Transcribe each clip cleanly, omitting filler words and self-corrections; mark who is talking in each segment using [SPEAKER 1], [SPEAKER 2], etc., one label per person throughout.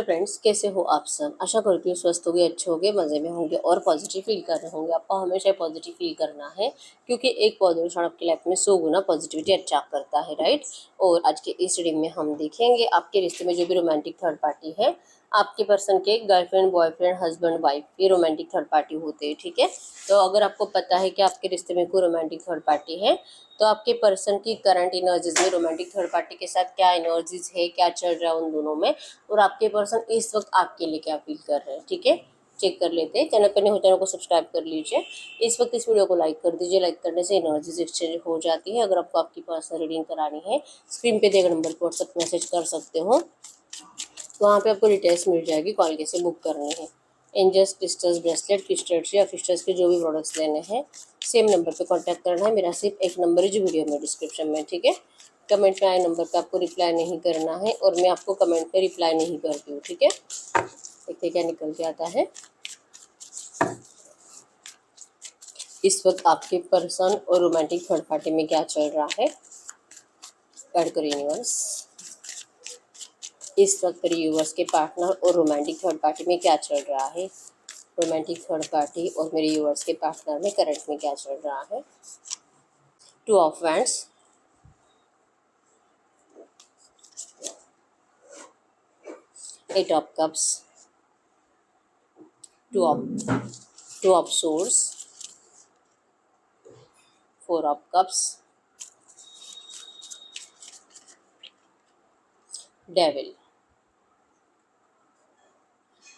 [SPEAKER 1] Friends, कैसे हो आप सब। आशा करती हूँ स्वस्थ होंगे, अच्छे होंगे, मज़े में होंगे और पॉजिटिव फील कर रहे होंगे। आपको हमेशा पॉजिटिव फील करना है क्योंकि एक पॉजिटिव क्षण आपकी लाइफ में 100 गुना पॉजिटिविटी अट्रैक्ट करता है, राइट। और आज के इस रीडिंग में हम देखेंगे आपके रिश्ते में जो भी रोमांटिक थर्ड पार्टी है, आपके पर्सन के गर्लफ्रेंड, बॉयफ्रेंड, हस्बैंड, वाइफ, ये रोमांटिक थर्ड पार्टी होते हैं, ठीक है। तो अगर आपको पता है कि आपके रिश्ते में कोई रोमांटिक थर्ड पार्टी है तो आपके पर्सन की करंट एनर्जीज में रोमांटिक थर्ड पार्टी के साथ क्या एनर्जीज है, क्या चल रहा है उन दोनों में, और आपके पर्सन इस वक्त आपके लिए क्या फील कर रहे हैं, ठीक है। चेक कर लेते हैं। चैनल पर नहीं हो चैनल को सब्सक्राइब कर लीजिए। इस वक्त इस वीडियो को लाइक कर दीजिए। लाइक करने से एनर्जीज एक्सचेंज हो जाती है। अगर आपको आपकी पर्सनल रीडिंग करानी है, स्क्रीन पे दिए गए नंबर पर व्हाट्सएप मैसेज कर सकते हो, वहाँ पे आपको डिटेल्स मिल जाएगी, कॉल कैसे बुक करनी है। एंजल्स क्रिस्टल्स ब्रेसलेट, क्रिस्टल्स या क्रिस्टल्स के जो भी प्रोडक्ट्स लेने हैं, सेम नंबर पे कांटेक्ट करना है। मेरा सिर्फ एक नंबर है जो वीडियो में डिस्क्रिप्शन में, ठीक है। कमेंट में आए नंबर पे आपको रिप्लाई नहीं करना है और मैं आपको कमेंट पे रिप्लाई नहीं करती हूँ, ठीक है। देखते क्या निकल के आता है। इस वक्त आपके पर्सन और रोमांटिक थर्ड पार्टी में क्या चल रहा है, ऐड करो यूनिवर्स। इस वक्त मेरे व्यूअर्स के पार्टनर और रोमांटिक थर्ड पार्टी में क्या चल रहा है, रोमांटिक थर्ड पार्टी और मेरे व्यूअर्स के पार्टनर में करंट में क्या चल रहा है। 2 of wands, 8 of cups, 2 of source, 4 of cups, devil.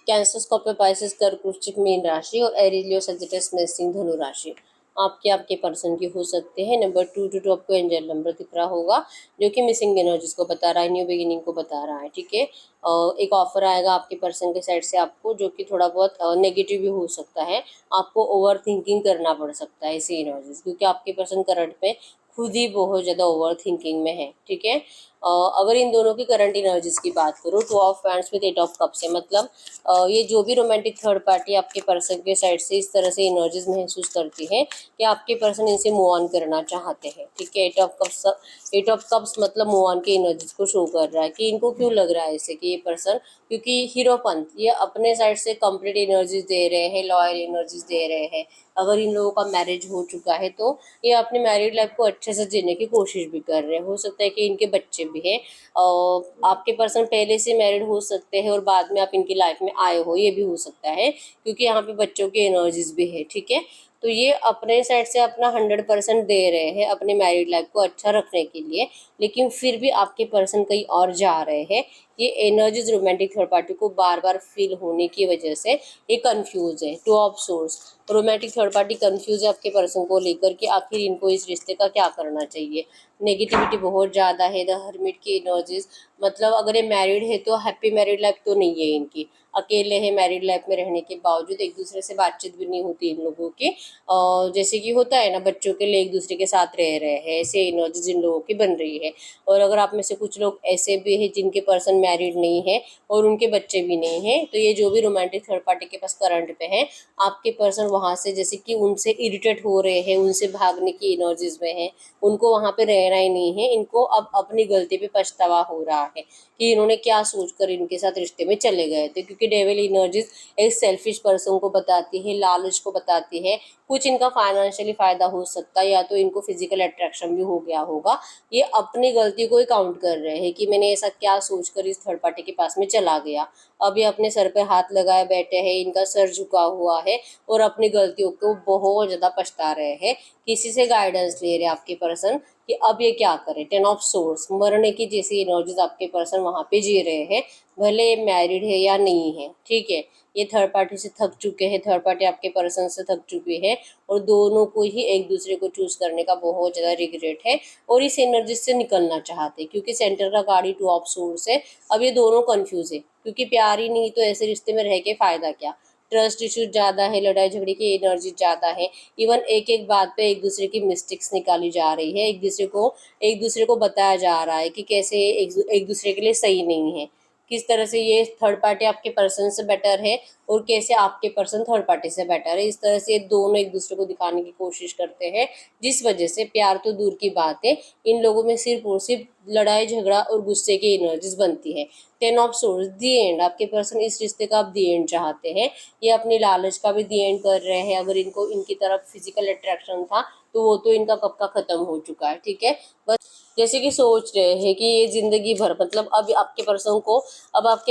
[SPEAKER 1] Cancer, Scorpio, Pisces, कर्क, वृश्चिक, मीन राशि और एरीज, लियो, सजिटेरियस, मेष, धनु राशि आपके पर्सन की हो सकते हैं। नंबर 222 आपको एंजल नंबर दिख रहा होगा जो कि मिसिंग एनर्जीज को बता रहा है, न्यू बिगिनिंग को बता रहा है, ठीक है। एक ऑफर आएगा आपके पर्सन के साइड से आपको, जो कि थोड़ा बहुत नेगेटिव भी हो सकता है। आपको ओवर थिंकिंग करना पड़ सकता है इसी एनर्जीज, क्योंकि आपके पर्सन करंट में खुद ही बहुत ज़्यादा ओवर थिंकिंग में है, ठीक है। अगर इन दोनों की करंट एनर्जीज की बात करूँ, 2 of wands with 8 of cups है, मतलब ये जो भी रोमांटिक थर्ड पार्टी आपके पर्सन के साइड से इस तरह से एनर्जीज महसूस करती है कि आपके पर्सन इनसे मूव ऑन करना चाहते हैं, ठीक है। 8 ऑफ कप्स मतलब मूव ऑन की एनर्जीज को शो कर रहा है कि इनको क्यों लग रहा है ऐसे कि ये पर्सन, क्योंकि हीरोपंथ ये अपने साइड से कंप्लीट एनर्जीज दे रहे हैं, लॉयल एनर्जीज दे रहे हैं। अगर इन लोगों का मैरिज हो चुका है तो ये अपनी मैरिड लाइफ को अच्छे से जीने की कोशिश भी कर रहे हैं। हो सकता है कि इनके बच्चे भी हैं, आपके पर्सन पहले से मैरिड हो सकते हैं और बाद में आप इनकी लाइफ में आए हो, ये भी हो सकता है, क्योंकि यहाँ पे बच्चों की एनर्जीज भी है, ठीक है। तो ये अपने साइड से अपना 100% दे रहे हैं अपने मैरिड लाइफ को अच्छा रखने के लिए, लेकिन फिर भी आपके पर्सन कहीं और जा रहे हैं। ये एनर्जीज रोमांटिक थर्ड पार्टी को बार बार फील होने की वजह से ये कंफ्यूज है। 2 of source, romantic third party confuse है आपके पर्सन को लेकर कि आखिर इनको इस रिश्ते का क्या करना चाहिए। नेगेटिविटी बहुत ज़्यादा है। द हर्मिट की एनर्जीज, मतलब अगर ये मैरिड है तो हैप्पी मैरिड लाइफ तो नहीं है इनकी, अकेले हैं मैरिड लाइफ में रहने के बावजूद, एक दूसरे से बातचीत भी नहीं होती इन लोगों की। जैसे कि होता है ना, बच्चों के लिए एक दूसरे के साथ रह रहे हैं, ऐसे एनर्जीज इन लोगों की बन रही है। और अगर आप में से कुछ लोग ऐसे भी हैं जिनके पर्सन मैरिड नहीं है और उनके बच्चे भी नहीं हैं, तो ये जो भी रोमांटिक थर्ड पार्टी के पास करंट पे है, आपके पर्सन वहाँ से जैसे कि उनसे इरिटेट हो रहे हैं, उनसे भागने की एनर्जीज में है, उनको वहाँ पे रहना ही नहीं है। इनको अब अपनी गलती पे पछतावा हो रहा है कि इन्होंने क्या सोचकर इनके साथ रिश्ते में चले गए थे, क्योंकि डेविल एनर्जीज एक सेल्फिश पर्सन को बताती है, लालच को बताती है। कुछ इनका फाइनेंशियली फायदा हो सकता है या तो इनको फिजिकल अट्रैक्शन भी हो गया होगा। ये अपनी गलती को ही काउंट कर रहे हैं कि मैंने ऐसा क्या सोचकर इस थर्ड पार्टी के पास में चला गया। अब ये अपने सर पे हाथ लगाए बैठे हैं, इनका सर झुका हुआ है और अपनी गलतियों को बहुत ज़्यादा पछता रहे हैं। किसी से गाइडेंस ले रहे हैं आपके पर्सन कि अब ये क्या करें। 10 ऑफ सोर्स, मरने की जैसी एनर्जीज आपके पर्सन वहाँ पे जी रहे हैं, भले ये मैरिड है या नहीं है, ठीक है। ये थर्ड पार्टी से थक चुके हैं, थर्ड पार्टी आपके पर्सन से थक चुकी है और दोनों को ही एक दूसरे को चूज करने का बहुत ज़्यादा रिग्रेट है और इस एनर्जी से निकलना चाहते हैं, क्योंकि सेंटर का गाड़ी 2 ऑफ सोर्स है। अब ये दोनों कंफ्यूज है, क्योंकि प्यार ही नहीं तो ऐसे रिश्ते में रह के फ़ायदा क्या। ट्रस्ट इश्यूज ज़्यादा है, लड़ाई झगड़े की एनर्जी ज़्यादा है। इवन एक एक बात पे एक दूसरे की मिस्टेक्स निकाली जा रही है, एक दूसरे को बताया जा रहा है कि कैसे एक दूसरे के लिए सही नहीं है, किस तरह से ये थर्ड पार्टी आपके पर्सन से बेटर है और कैसे आपके पर्सन थर्ड पार्टी से बेटर है। इस तरह से ये दोनों एक दूसरे को दिखाने की कोशिश करते हैं, जिस वजह से प्यार तो दूर की बात है, इन लोगों में सिर्फ और सिर्फ लड़ाई झगड़ा और गुस्से की एनर्जीज बनती है। 10 ऑफ सोर्स, दी एंड। आपके पर्सन इस रिश्ते का आप दी एंड चाहते हैं, ये अपनी लालच का भी दी एंड कर रहे हैं। अगर इनको इनकी तरफ फिजिकल अट्रैक्शन था तो वो तो इनका कब का खत्म हो चुका है, ठीक है। बस जैसे कि सोच रहे हैं कि ये जिंदगी भर, मतलब अब आपके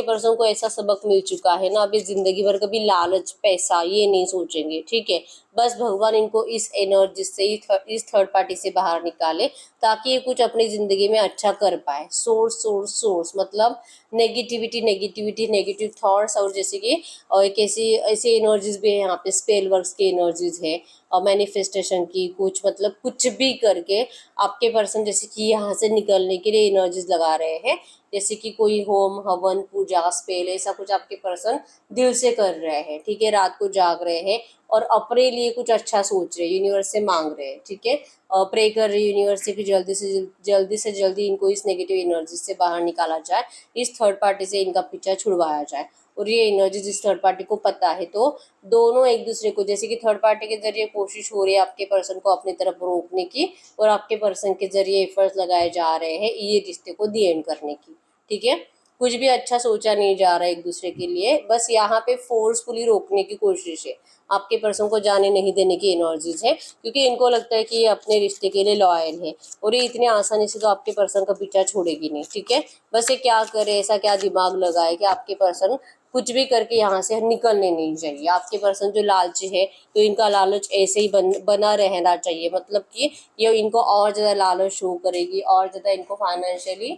[SPEAKER 1] पर्सन को ऐसा सबक मिल चुका है ना, अब ये जिंदगी भर कभी लालच पैसा ये नहीं सोचेंगे, ठीक है। बस भगवान इनको इस एनर्जी से इस थर्ड पार्टी से बाहर निकाले, ताकि ये कुछ अपनी जिंदगी में अच्छा कर पाए। सोर्स सोर्स सोर्स मतलब नेगेटिविटी नेगेटिविटी नेगेटिव थॉट्स, और जैसे कि और एक ऐसी एनर्जीज भी है यहाँ पे, स्पेल वर्क्स की एनर्जीज है और मैनिफेस्टेशन की, कुछ मतलब कुछ भी करके आपके पर्सन जैसे कि यहाँ से निकलने के लिए एनर्जीज लगा रहे हैं। जैसे कि कोई होम हवन पूजा स्पेल ऐसा कुछ आपके पर्सन दिल से कर रहे हैं, ठीक है। रात को जाग रहे हैं और अपने लिए कुछ अच्छा सोच रहे हैं, यूनिवर्स से मांग रहे हैं, ठीक है। प्रे कर रहे यूनिवर्स से कि जल्दी इनको इस नेगेटिव एनर्जी से बाहर निकाला जाए, इस थर्ड पार्टी से इनका पीछा छुड़वाया जाए। और ये एनर्जी जिस थर्ड पार्टी को पता है, तो दोनों एक दूसरे को, जैसे कि थर्ड पार्टी के जरिए कोशिश हो रही है आपके पर्सन को अपनी तरफ रोकने की, और आपके पर्सन के जरिए एफर्ट्स लगाए जा रहे हैं ये रिश्ते को दी एंड करने की, ठीक है। कुछ भी अच्छा सोचा नहीं जा रहा है एक दूसरे के लिए, बस यहाँ पे फोर्सफुली रोकने की कोशिश है। आपके पर्सन को जाने नहीं देने की एनर्जीज है, क्योंकि इनको लगता है कि ये अपने रिश्ते के लिए लॉयल है और ये इतनी आसानी से तो आपके पर्सन का पीछा छोड़ेगी नहीं, ठीक है। बस ये क्या करे, ऐसा क्या दिमाग लगाए कि आपके पर्सन कुछ भी करके यहाँ से निकलने नहीं चाहिए। आपके पर्सन जो लालची है, तो इनका लालच ऐसे ही बना रहना चाहिए, मतलब कि ये इनको और ज़्यादा लालच शो करेगी, और ज़्यादा इनको फाइनेंशियली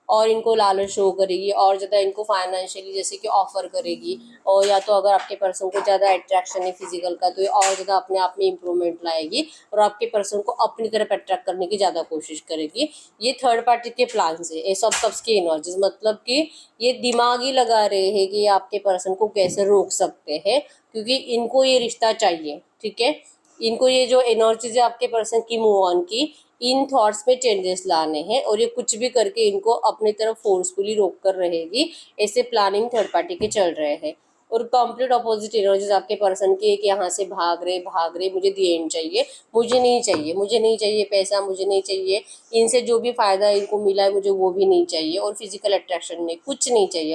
[SPEAKER 1] और इनको लालच शो करेगी, और ज़्यादा इनको फाइनेंशियली जैसे कि ऑफर करेगी। और या तो अगर आपके पर्सन को ज़्यादा अट्रैक्शन है फिजिकल का, तो ये और ज़्यादा अपने आप में इम्प्रूवमेंट लाएगी और आपके पर्सन को अपनी तरफ अट्रैक्ट करने की ज़्यादा कोशिश करेगी। ये थर्ड पार्टी के प्लान है, ये सब कब्स की एनर्जीज, मतलब कि ये दिमाग ही लगा रहे हैं कि आपके पर्सन को कैसे रोक सकते हैं, क्योंकि इनको ये रिश्ता चाहिए, ठीक है। इनको ये जो एनर्जीज है आपके पर्सन की मूव ऑन की, इन थॉट्स में चेंजेस लाने हैं, और ये कुछ भी करके इनको अपनी तरफ फोर्सफुली रोक कर रहेगी। ऐसे प्लानिंग थर्ड पार्टी के चल रहे हैं। और कंप्लीट अपोजिट एनर्जीज आपके पर्सन की एक, यहाँ से भाग रहे, मुझे दी एंड चाहिए, मुझे नहीं चाहिए पैसा, मुझे नहीं चाहिए, इनसे जो भी फायदा इनको मिला है मुझे वो भी नहीं चाहिए, और फिजिकल अट्रैक्शन नहीं, कुछ नहीं चाहिए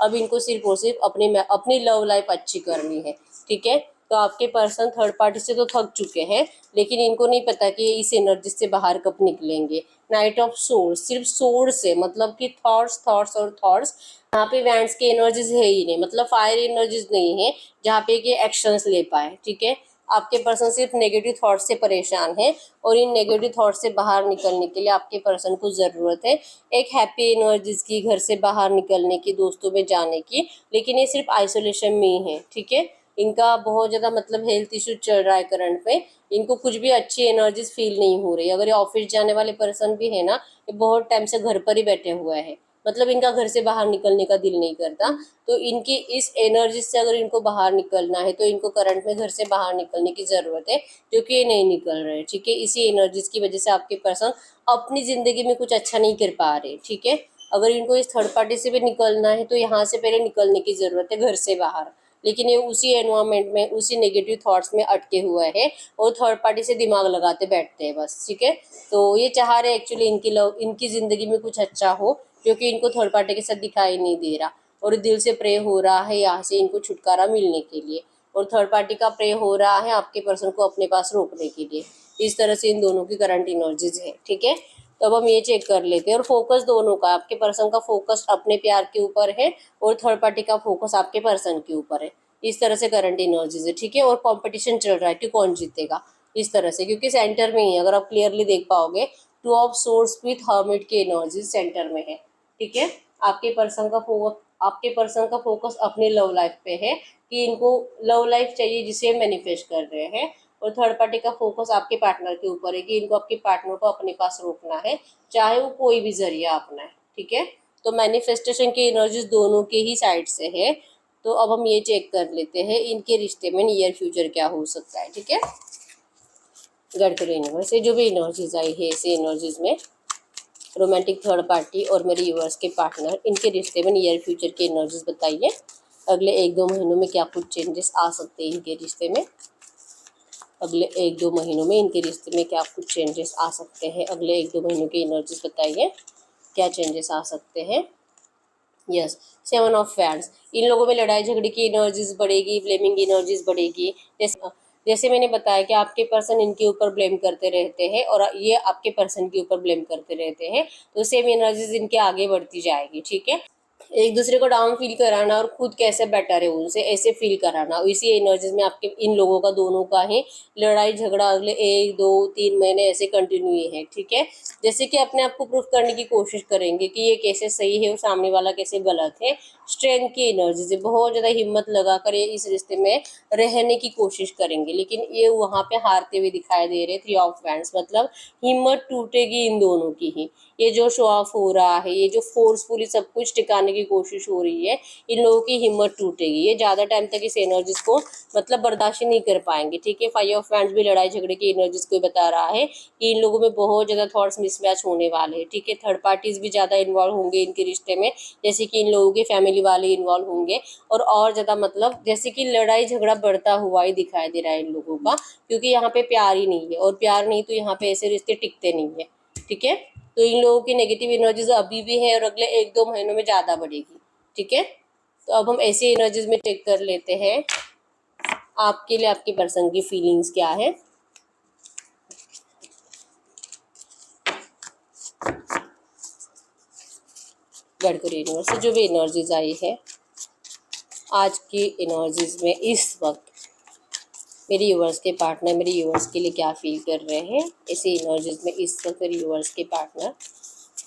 [SPEAKER 1] अब इनको सिर्फ और सिर्फ अपनी लव लाइफ अच्छी करनी है, ठीक है। तो आपके पर्सन थर्ड पार्टी से तो थक चुके हैं, लेकिन इनको नहीं पता कि इस एनर्जी से बाहर कब निकलेंगे। नाइट ऑफ सोर्स, सिर्फ सोर्स से मतलब कि थॉट्स और थॉट्स, यहाँ पे वैंड्स की एनर्जीज है ही नहीं, मतलब फायर एनर्जीज नहीं है जहाँ पे कि एक्शंस ले पाए, ठीक है। आपके पर्सन सिर्फ नेगेटिव थॉट से परेशान है, और इन नेगेटिव थॉट से बाहर निकलने के लिए आपके पर्सन को ज़रूरत है एक हैप्पी एनर्जीज की, घर से बाहर निकलने की, दोस्तों में जाने की। लेकिन ये सिर्फ आइसोलेशन में ही है, ठीक है। इनका बहुत ज़्यादा मतलब हेल्थ इशू चल रहा है करंट में, इनको कुछ भी अच्छी एनर्जीज फील नहीं हो रही। अगर ये ऑफिस जाने वाले पर्सन भी है ना, ये बहुत टाइम से घर पर ही बैठे हुए हैं, मतलब इनका घर से बाहर निकलने का दिल नहीं करता। तो इनकी इस एनर्जी से अगर इनको बाहर निकलना है, तो इनको करंट में घर से बाहर निकलने की ज़रूरत है, जो कि ये नहीं निकल रहे, ठीक है। इसी एनर्जीज की वजह से आपके पर्सन अपनी ज़िंदगी में कुछ अच्छा नहीं कर पा रहे, ठीक है। अगर इनको इस थर्ड पार्टी से भी निकलना है, तो यहाँ से पहले निकलने की ज़रूरत है घर से बाहर, लेकिन ये उसी एनवायरनमेंट में उसी नेगेटिव थॉट्स में अटके हुए हैं और थर्ड पार्टी से दिमाग लगाते बैठते हैं बस, ठीक है। तो ये चाह रहे एक्चुअली इनकी ज़िंदगी में कुछ अच्छा हो, जो कि इनको थर्ड पार्टी के साथ दिखाई नहीं दे रहा, और दिल से प्रे हो रहा है यहाँ से इनको छुटकारा मिलने के लिए, और थर्ड पार्टी का प्रे हो रहा है आपके पर्सन को अपने पास रोकने के लिए। इस तरह से इन दोनों की करंट एनर्जीज है, ठीक है। तो अब हम ये चेक कर लेते हैं, और फोकस दोनों का, आपके पर्सन का फोकस अपने प्यार के ऊपर है और थर्ड पार्टी का फोकस आपके पर्सन के ऊपर है। इस तरह से करंट एनर्जीज है, ठीक है। और कंपटीशन चल रहा है कि कौन जीतेगा, इस तरह से, क्योंकि सेंटर में ही है, अगर आप क्लियरली देख पाओगे, two of source with hermit की एनर्जी सेंटर में है, ठीक है। आपके पर्सन का फोकस अपने लव लाइफ पे है, कि इनको लव लाइफ चाहिए जिसे मैनिफेस्ट कर रहे हैं, और थर्ड पार्टी का फोकस आपके पार्टनर के ऊपर है, कि इनको आपके पार्टनर को अपने पास रोकना है, चाहे वो कोई भी जरिया अपना है, ठीक है। तो मैनिफेस्टेशन की एनर्जीज दोनों के ही साइड से है। तो अब हम ये चेक कर लेते हैं इनके रिश्ते में नियर फ्यूचर क्या हो सकता है, ठीक है। गढ़कर यूनिवर्स से जो भी एनर्जीज आई है, ऐसे एनर्जीज में रोमांटिक थर्ड पार्टी और मेरे यूनिवर्स के पार्टनर, इनके रिश्ते में नियर फ्यूचर की एनर्जीज बताइए। अगले 1-2 महीनों में क्या कुछ चेंजेस आ सकते हैं इनके रिश्ते में। अगले 1-2 महीनों में इनके रिश्ते में क्या कुछ चेंजेस आ सकते हैं। अगले 1-2 महीनों की एनर्जीज बताइए, क्या चेंजेस आ सकते हैं। यस, 7 ऑफ फैंस, इन लोगों में लड़ाई झगड़े की एनर्जीज बढ़ेगी, ब्लेमिंग एनर्जीज बढ़ेगी। जैसे मैंने बताया कि आपके पर्सन इनके ऊपर ब्लेम करते रहते हैं और ये आपके पर्सन के ऊपर ब्लेम करते रहते हैं, तो सेम एनर्जीज इनके आगे बढ़ती जाएगी। ठीक है, एक दूसरे को डाउन फील कराना और खुद कैसे बेटर है उनसे ऐसे फील कराना, इसी एनर्जीज में आपके इन लोगों का दोनों का ही लड़ाई झगड़ा अगले 1-2-3 महीने ऐसे कंटिन्यू है। ठीक है, जैसे कि अपने आप को प्रूफ करने की कोशिश करेंगे कि ये कैसे सही है और सामने वाला कैसे गलत है। स्ट्रेंथ की एनर्जी से बहुत ज़्यादा हिम्मत लगाकर ये इस रिश्ते में रहने की कोशिश करेंगे, लेकिन ये वहाँ पे हारते हुए दिखाई दे रहे। 3 ऑफ वैंड्स मतलब हिम्मत टूटेगी इन दोनों की ही। ये जो शो ऑफ हो रहा है, ये जो फोर्सफुली सब कुछ टिकाने की कोशिश हो रही है, इन लोगों की हिम्मत टूटेगी। ये ज़्यादा टाइम तक इस एनर्जीज को मतलब बर्दाश्त नहीं कर पाएंगे। ठीक है, 5 ऑफ वैंड्स भी लड़ाई झगड़े की एनर्जीज को बता रहा है कि इन लोगों में बहुत ज़्यादा थॉट्स मिसमैच होने वाले हैं। ठीक है, थर्ड पार्टीज भी ज़्यादा इन्वॉल्व होंगे इनके रिश्ते में, जैसे कि इन लोगों के फैमिली वाले इन्वॉल्व होंगे और ज़्यादा मतलब जैसे कि लड़ाई झगड़ा बढ़ता हुआ ही दिखाई दे रहा है इन लोगों का, क्योंकि यहाँ पे प्यार ही नहीं है और प्यार नहीं तो यहाँ पे ऐसे रिश्ते टिकते नहीं है। ठीक है, तो इन लोगों की नेगेटिव एनर्जीज अभी भी है और अगले 1-2 महीनों में ज़्यादा बढ़ेगी। ठीक है, तो अब हम ऐसी एनर्जीज में टेक कर लेते हैं आपके लिए आपके पर्सन की फीलिंग्स क्या है। गडकरी यूनिवर्स से जो भी एनर्जीज आई है आज की एनर्जीज में, इस वक्त मेरे यूवर्स के पार्टनर मेरे यूवर्स के लिए क्या फील कर रहे हैं। ऐसी एनर्जीज में इस वक्त मेरे यूवर्स के पार्टनर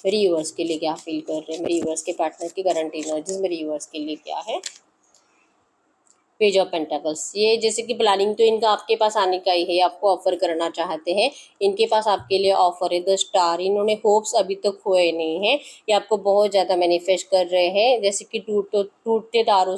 [SPEAKER 1] मेरे यूवर्स के लिए क्या फील कर रहे हैं। मेरे यूवर्स के पार्टनर की करंट एनर्जीज मेरे यूवर्स के लिए क्या है। पेज ऑफ पेंटाकल्स, ये जैसे कि प्लानिंग तो इनका आपके पास आने का ही है, आपको ऑफर करना चाहते हैं, इनके पास आपके लिए ऑफर है। द स्टार, इन्होंने होप्स अभी तक खोए नहीं हैं, ये आपको बहुत ज़्यादा मैनिफेस्ट कर रहे हैं। जैसे कि टूटते तारों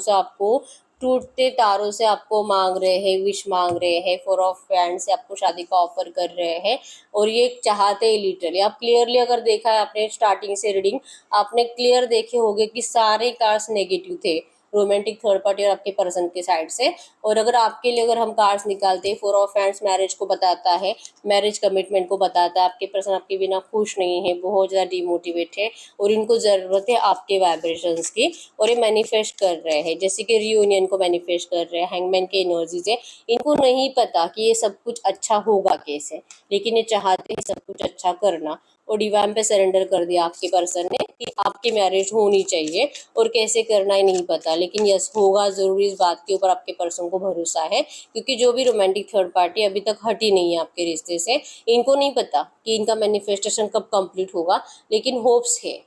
[SPEAKER 1] से आपको मांग रहे हैं, विश मांग रहे हैं। 4 ऑफ फ्रेंड्स से आपको शादी का ऑफर कर रहे हैं और ये चाहते हैं लिटरली। आप क्लियरली अगर देखा है आपने स्टार्टिंग से रीडिंग, आपने क्लियर देखे होंगे कि सारे कार्ड्स नेगेटिव थे रोमांटिक थर्ड पार्टी और आपके पर्सन के साइड से। और अगर आपके लिए अगर हम कार्ड्स निकालते हैं, 4 ऑफ हैंड्स मैरिज को बताता है, मैरिज कमिटमेंट को बताता है। आपके पर्सन आपके बिना खुश नहीं है, बहुत ज़्यादा डिमोटिवेट है और इनको ज़रूरत है आपके वाइब्रेशंस की और ये मैनिफेस्ट कर रहे हैं। जैसे कि रियूनियन को मैनिफेस्ट कर रहे हैं, हैंगमैन के एनर्जी से। इनको नहीं पता कि ये सब कुछ अच्छा होगा कैसे, लेकिन ये चाहते हैं सब कुछ अच्छा करना और डिवाइन पे सरेंडर कर दिया आपके पर्सन ने कि आपकी मैरिज होनी चाहिए और कैसे करना ही नहीं पता, लेकिन यस होगा जरूर। इस बात के ऊपर आपके पर्सन को भरोसा है, क्योंकि जो भी रोमांटिक थर्ड पार्टी अभी तक हटी नहीं है आपके रिश्ते से, इनको नहीं पता कि इनका मैनिफेस्टेशन कब कंप्लीट होगा, लेकिन होप्स है।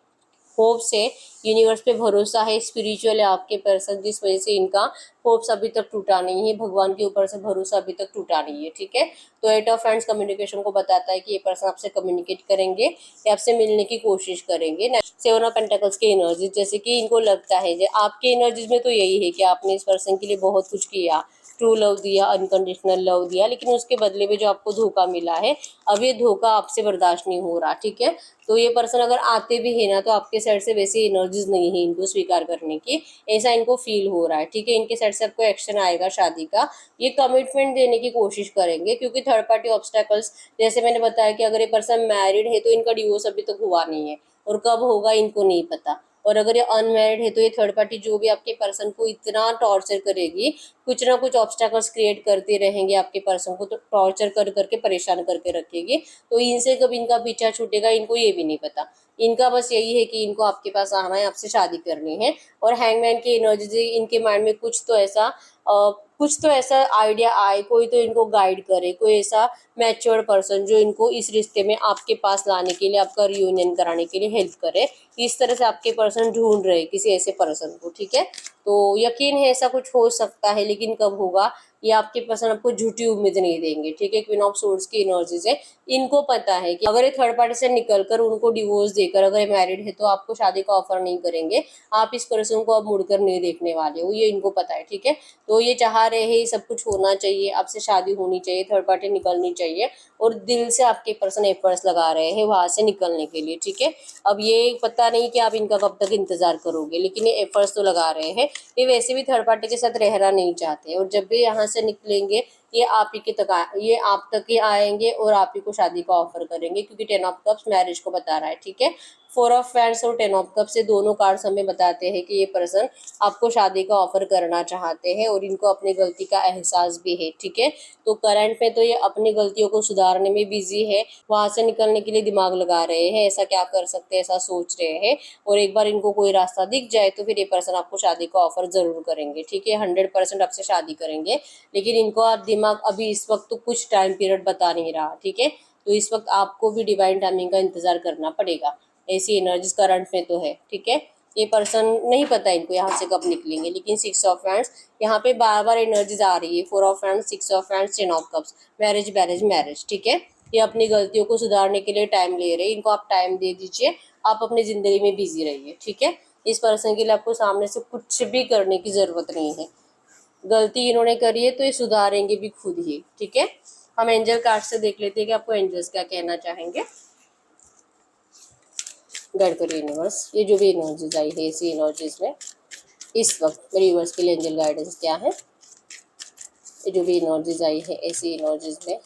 [SPEAKER 1] होप्स है, यूनिवर्स पे भरोसा है, स्पिरिचुअल है आपके पर्सन, जिस वजह से इनका होप्स अभी तक टूटा नहीं है, भगवान के ऊपर से भरोसा अभी तक टूटा नहीं है। ठीक है, तो 8 ऑफ हैंड्स कम्युनिकेशन को बताता है कि ये पर्सन आपसे कम्युनिकेट करेंगे, ये आपसे मिलने की कोशिश करेंगे। 7 ऑफ पेंटाकल्स की एनर्जी, जैसे कि इनको लगता है आपकी एनर्जीज में तो यही है कि आपने इस पर्सन के लिए बहुत कुछ किया, ट्रू लव दिया, अनकंडीशनल लव दिया, लेकिन उसके बदले में जो आपको धोखा मिला है, अब ये धोखा आपसे बर्दाश्त नहीं हो रहा। ठीक है, तो ये पर्सन अगर आते भी है ना, तो आपके साइड से वैसी एनर्जीज नहीं है इनको स्वीकार करने की, ऐसा इनको फील हो रहा है। ठीक है, इनके साइड से आपको एक्शन आएगा शादी का, ये कमिटमेंट देने की कोशिश करेंगे, क्योंकि थर्ड पार्टी ऑब्स्टेकल्स, जैसे मैंने बताया कि अगर ये पर्सन मैरिड है तो इनका डिवोर्स अभी तक हुआ नहीं है और कब होगा इनको नहीं पता। और अगर ये अनमैरिड है तो ये थर्ड पार्टी जो भी आपके पर्सन को इतना टॉर्चर करेगी, कुछ ना कुछ ऑब्स्टेकल्स क्रिएट करते रहेंगे आपके पर्सन को, तो टॉर्चर कर करके परेशान करके रखेगी। तो इनसे कब इनका पीछा छूटेगा इनको ये भी नहीं पता। इनका बस यही है कि इनको आपके पास आना है, आपसे शादी करनी है। और हैंगमैन की एनर्जी, इनके माइंड में कुछ तो ऐसा आइडिया आए, कोई तो इनको गाइड करे, कोई ऐसा मैच्योर पर्सन जो इनको इस रिश्ते में आपके पास लाने के लिए, आपका रियूनियन कराने के लिए हेल्प करे। इस तरह से आपके पर्सन ढूंढ रहे हैं किसी ऐसे पर्सन को, ठीक है। तो यकीन है ऐसा कुछ हो सकता है, लेकिन कब होगा ये आपके पर्सन आपको झूठी उम्मीद नहीं देंगे, ठीक है। क्वीन ऑफ सोर्ड्स की एनर्जीज है, इनको पता है कि अगर ये थर्ड पार्टी से निकलकर उनको डिवोर्स देकर अगर ये मैरिड है तो आपको शादी का ऑफर नहीं करेंगे, आप इस पर्सन को अब मुड़कर नहीं देखने वाले हो, ये इनको पता है, ठीक है। तो ये चाह रहे हैं सब कुछ होना चाहिए, आपसे शादी होनी चाहिए, थर्ड पार्टी निकलनी चाहिए, और दिल से आपके पर्सन एफर्ट्स लगा रहे हैं वहां से निकलने के लिए, ठीक है। अब ये पता नहीं कि आप इनका कब तक इंतजार करोगे, लेकिन ये एफर्ट्स तो लगा रहे हैं। ये वैसे भी थर्ड पार्टी के साथ रहना नहीं चाहते, और जब भी यहाँ से निकलेंगे ये आप तक ही आएंगे और आप ही को शादी का ऑफर करेंगे, क्योंकि 10 ऑफ कप्स मैरिज को बता रहा है, ठीक है। 4 ऑफ वैंड्स और 10 ऑफ कप्स से दोनों कार्ड्स हमें बताते हैं कि ये पर्सन आपको शादी का ऑफर करना चाहते हैं और इनको अपनी गलती का एहसास भी है, ठीक है। तो करंट में तो ये अपनी गलतियों को सुधारने में बिजी है, वहां से निकलने के लिए दिमाग लगा रहे हैं, ऐसा क्या कर सकते हैं ऐसा सोच रहे हैं, और एक बार इनको कोई रास्ता दिख जाए तो फिर ये पर्सन आपको शादी का ऑफर जरूर करेंगे, ठीक है। 100% आपसे शादी करेंगे, लेकिन इनको आप दिमाग अभी इस वक्त तो कुछ टाइम पीरियड बता नहीं रहा, ठीक है। तो इस वक्त आपको भी डिवाइन टाइमिंग का इंतजार करना पड़ेगा, ऐसी एनर्जीज करंट में तो है, ठीक है। ये पर्सन नहीं पता इनको यहाँ से कब निकलेंगे, लेकिन 6 ऑफ वैंड्स यहाँ पे बार बार एनर्जीज आ रही है, 4 of wands, 6 of wands, 10 of cups, marriage marriage marriage, ठीक है। ये अपनी गलतियों को सुधारने के लिए टाइम ले रहे हैं, इनको आप टाइम दे दीजिए, आप अपनी जिंदगी में बिजी रहिए, ठीक है। इस पर्सन के लिए आपको सामने से कुछ भी करने की जरूरत नहीं है, गलती इन्होंने करी है तो ये सुधारेंगे भी खुद ही, ठीक है। हम एंजल कार्ड से देख लेते हैं कि आपको एंजल्स क्या कहना चाहेंगे। गाइड करिए यूनिवर्स, ये जो भी एनर्जीज आई है इसी एनर्जीज में इस वक्त मेरे यूनिवर्स के लिए एंजल गाइडेंस क्या है। ये जो भी एनर्जीज आई है ऐसी एनर्जीज में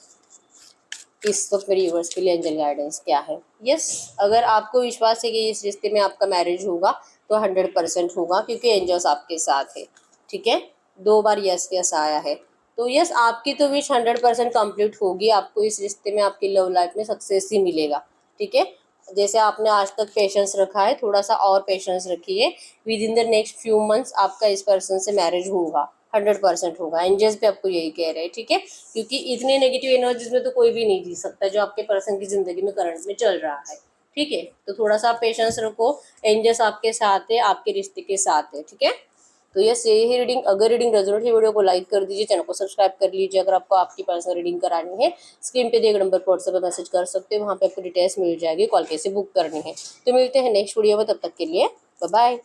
[SPEAKER 1] इस वक्त मेरे यूनिवर्स के लिए एंजल गाइडेंस क्या है। यस, अगर आपको विश्वास है कि इस रिश्ते में आपका मैरिज होगा तो 100% होगा, क्योंकि एंजल्स आपके साथ है, ठीक है। 2 बार यस यस आया है, तो यस आपकी तो विश 100% कंप्लीट होगी, आपको इस रिश्ते में आपकी लव लाइफ में सक्सेस ही मिलेगा, ठीक है। जैसे आपने आज तक पेशेंस रखा है, थोड़ा सा और पेशेंस रखिए, with in the next few months आपका इस पर्सन से मैरिज होगा, 100% होगा। एंजल्स भी आपको यही कह रहे हैं, ठीक है, क्योंकि इतने नेगेटिव एनर्जीज में तो कोई भी नहीं जी सकता जो आपके पर्सन की जिंदगी में करंट में चल रहा है, ठीक है। तो थोड़ा सा पेशेंस रखो, एंजल्स आपके साथ है, आपके रिश्ते के साथ है, ठीक है। तो यस यही है रीडिंग। अगर रीडिंग रेजोनेट है वीडियो को लाइक कर दीजिए, चैनल को सब्सक्राइब कर लीजिए। अगर आपको आपकी पर्सनल रीडिंग करानी है स्क्रीन पे दिए गए नंबर पर व्हाट्सएप पर मैसेज कर सकते हो, वहाँ पे आपको डिटेल्स मिल जाएगी, कॉल कैसे बुक करनी है। तो मिलते हैं नेक्स्ट वीडियो में, तब तक के लिए बाय बाय।